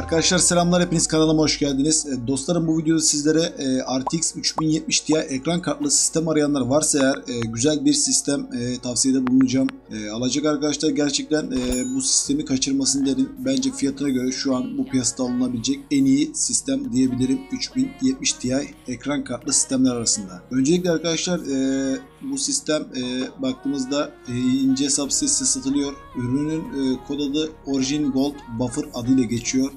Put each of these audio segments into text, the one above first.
Arkadaşlar selamlar, hepiniz kanalıma hoş geldiniz. Dostlarım, bu videoda sizlere RTX 3070 Ti ekran kartlı sistem arayanlar varsa eğer güzel bir sistem tavsiyede bulunacağım. Alacak arkadaşlar gerçekten bu sistemi kaçırmasın derim. Bence fiyatına göre şu an bu piyasada alınabilecek en iyi sistem diyebilirim 3070 Ti ekran kartlı sistemler arasında. Öncelikle arkadaşlar bu sistem baktığımızda ince hesap sitesinde satılıyor. Ürünün kod adı Origin Gold Buffer adıyla geçiyor.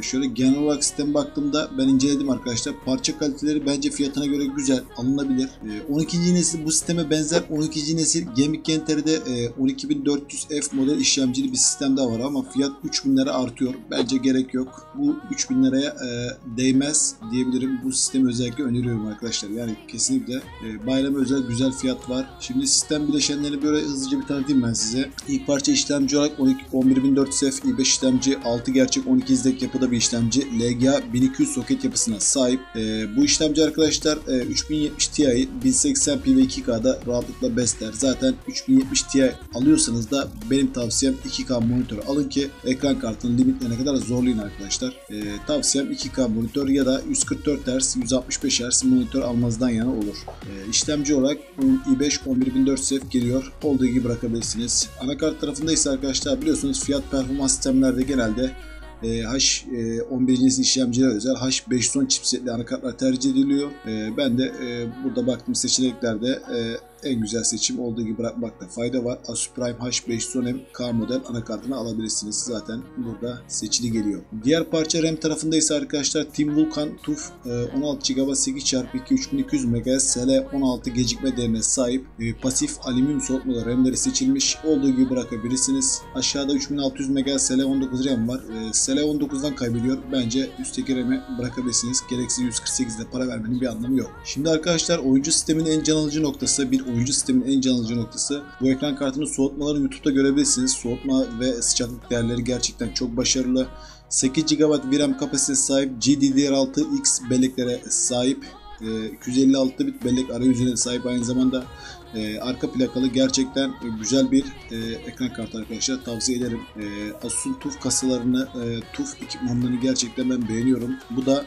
Şöyle genel olarak sisteme baktığımda ben inceledim arkadaşlar. Parça kaliteleri bence fiyatına göre güzel, alınabilir. 12. nesil bu sisteme benzer 12. nesil Gaming Genter'de 12400F model işlemcili bir sistem daha var ama fiyat 3000 lira artıyor. Bence gerek yok. Bu 3000 liraya değmez diyebilirim. Bu sistemi özellikle öneriyorum arkadaşlar. Yani kesinlikle bayrama özel güzel fiyat var. Şimdi sistem bileşenlerini böyle hızlıca bir tanıtayım ben size. İlk parça işlemci olarak 11400F i5 işlemci, 6 gerçek 12 izlek yapıda bir işlemci, LGA 1200 soket yapısına sahip. Bu işlemci arkadaşlar 3070 Ti'yi 1080p ve 2K'da rahatlıkla besler. Zaten 3070 Ti alıyorsanız da benim tavsiyem 2K monitör alın ki ekran kartının limitlerine kadar zorlayın arkadaşlar. Tavsiyem 2K monitör ya da 144 Hz 165 Hz monitör almanızdan yana olur. İşlemci olarak i5 11400F geliyor. Olduğu gibi bırakabilirsiniz. Anakart tarafında ise arkadaşlar biliyorsunuz fiyat performans sistemlerde genelde H11 nesil işlemcilere özel H510 chipsetli anakartlar tercih ediliyor. Ben de burada baktığım seçeneklerde en güzel seçim olduğu gibi bırakmakta fayda var. Asus Prime H510M K model anakartını alabilirsiniz. Zaten burada seçili geliyor. Diğer parça RAM tarafında ise arkadaşlar Team Vulkan TUF 16 GB 8x2 3200 MHz SL16 gecikme değerine sahip pasif alüminyum soğutmalı RAM'leri seçilmiş. Olduğu gibi bırakabilirsiniz. Aşağıda 3600 MHz SL19 RAM var. SL19'dan kaybediyor. Bence üstteki RAM'i bırakabilirsiniz. Gereksiz 148'de para vermenin bir anlamı yok. Şimdi arkadaşlar oyuncu sistemin en can alıcı noktası bu ekran kartının soğutmalarını YouTube'da görebilirsiniz. Soğutma ve sıcaklık değerleri gerçekten çok başarılı. 8 GB VRAM kapasitesi sahip, GDDR6X belleklere sahip, 256 bit bellek arayüzüne sahip, aynı zamanda arka plakalı gerçekten güzel bir ekran kartı arkadaşlar, tavsiye ederim. Asus'un TUF kasalarını, TUF ekipmanlarını gerçekten ben beğeniyorum. Bu da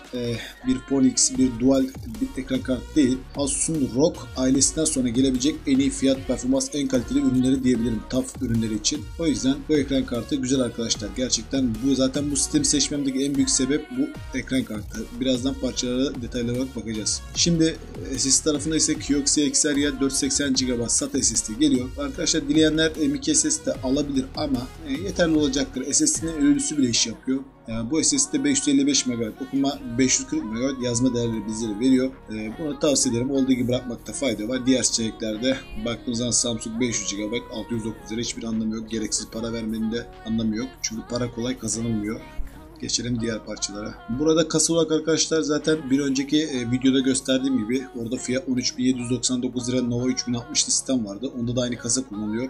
bir Phoenix, bir dual bit ekran kartı değil. Asus'un ROG ailesinden sonra gelebilecek en iyi fiyat performans, en kaliteli ürünleri diyebilirim TUF ürünleri için. O yüzden bu ekran kartı güzel arkadaşlar. Gerçekten bu zaten bu sistemi seçmemdeki en büyük sebep bu ekran kartı. Birazdan parçalara detaylı olarak bakacağız. Şimdi SSD tarafında ise Kioxia Xperia 480 GB SATA SSD geliyor. Arkadaşlar dileyenler M.2 SSD alabilir ama yeterli olacaktır. SSD'nin ölüsü bile iş yapıyor. Bu SSD'de 555 MB okuma, 540 MB yazma değerleri bizlere veriyor. Bunu tavsiye ederim. Olduğu gibi bırakmakta fayda var. Diğer seçeneklerde baktığımız zaman Samsung 500 GB 609 lira, hiçbir anlamı yok. Gereksiz para vermenin de anlamı yok. Çünkü para kolay kazanılmıyor. Geçelim diğer parçalara. Burada kasa olarak arkadaşlar zaten bir önceki videoda gösterdiğim gibi orada fiyat 13.799 lira Nova 3060 sistem vardı. Onda da aynı kasa kullanılıyor.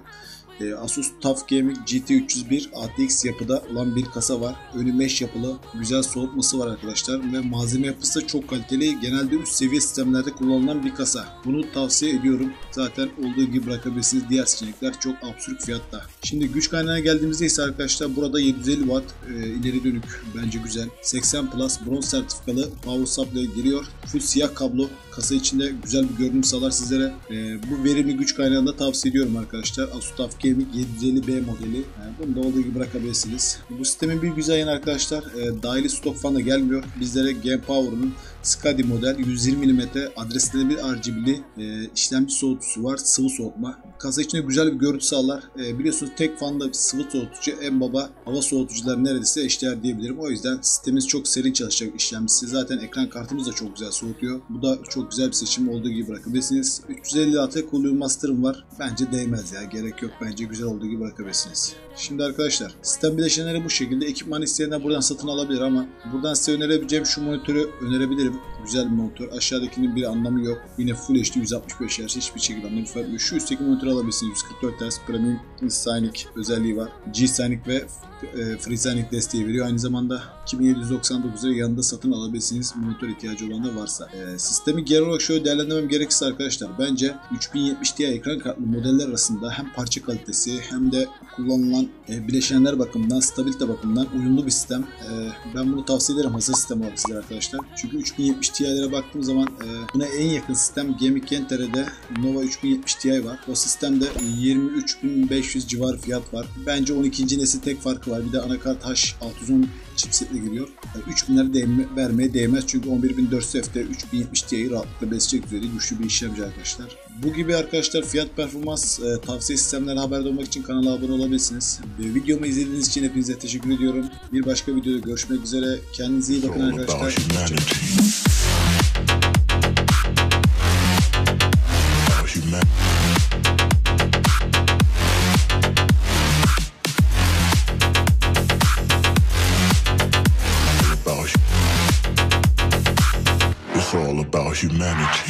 Asus TUF Gaming GT301 ATX yapıda olan bir kasa var. Önü mesh yapılı, güzel soğutması var arkadaşlar ve malzeme yapısı da çok kaliteli. Genelde üst seviye sistemlerde kullanılan bir kasa. Bunu tavsiye ediyorum. Zaten olduğu gibi bırakabilirsiniz. Diğer seçenekler çok absürt fiyatta. Şimdi güç kaynağına geldiğimizde ise arkadaşlar burada 750 Watt ileri dönük, bence güzel. 80 Plus bronz sertifikalı power supply geliyor. Full siyah kablo. Kasa içinde güzel bir görünüm sağlar sizlere. Bu verimli güç kaynağını da tavsiye ediyorum arkadaşlar. Asus TUF Gaming 750B modeli. Bunu da olduğu gibi bırakabilirsiniz. Bu sistemin bir güzel yanı arkadaşlar, dahili stok fan da gelmiyor. Bizlere Game Power'ın Skadi model 120 mm adresinde bir RGB'li işlemci soğutucusu var. Sıvı soğutma. Kasa içinde güzel bir görüntü sağlar. Biliyorsunuz tek fanda sıvı soğutucu en baba hava soğutucuları neredeyse eşdeğer diyebilirim. O yüzden sistemimiz çok serin çalışacak işlemcisi. Zaten ekran kartımız da çok güzel soğutuyor. Bu da çok güzel bir seçim, olduğu gibi bırakabilirsiniz. 350 AT Cooling Master'ım var. Bence değmez ya. Gerek yok. Bence güzel olduğu gibi bırakabilirsiniz. Şimdi arkadaşlar sistem bileşenleri bu şekilde. Ekipman isteyenler buradan satın alabilir ama buradan size önerebileceğim şu monitörü önerebilirim. Güzel bir monitör. Aşağıdakinin bir anlamı yok. Yine Full HD 165 Hz, hiçbir şekilde anlamı farklı. Şu üstteki monitörü alabilirsiniz. 144 Hz Premium G-Sync özelliği var. G-Sync ve FreeSync desteği veriyor. Aynı zamanda 2799 lira yanında satın alabilirsiniz monitör ihtiyacı olanlar varsa. Sistemi genel olarak şöyle değerlendirmem gerekirse arkadaşlar, bence 3070 Ti ekran kartlı modeller arasında hem parça kalitesi hem de kullanılan bileşenler bakımından, stabilite bakımından uyumlu bir sistem. Ben bunu tavsiye ederim hazır sistem olarak sizlere arkadaşlar. Çünkü 3070 Ti'lere baktığım zaman buna en yakın sistem Gaming Kentere'de Nova 3070 Ti var. O sistemde 23.500 civarı fiyat var. Bence 12. nesil tek farkı var. Bir de anakart H610 chipsetle giriyor. 3000'leri vermeye değmez çünkü 11400 F'de 3070 Ti'yi rahatlıkla besleyecek düzeyde güçlü bir işlemci arkadaşlar. Bu gibi arkadaşlar fiyat performans tavsiye sistemlerine haberdar olmak için kanala abone olabilirsiniz. Videomu izlediğiniz için hepinize teşekkür ediyorum. Bir başka videoda görüşmek üzere. Kendinize iyi bakın arkadaşlar. It's all about humanity.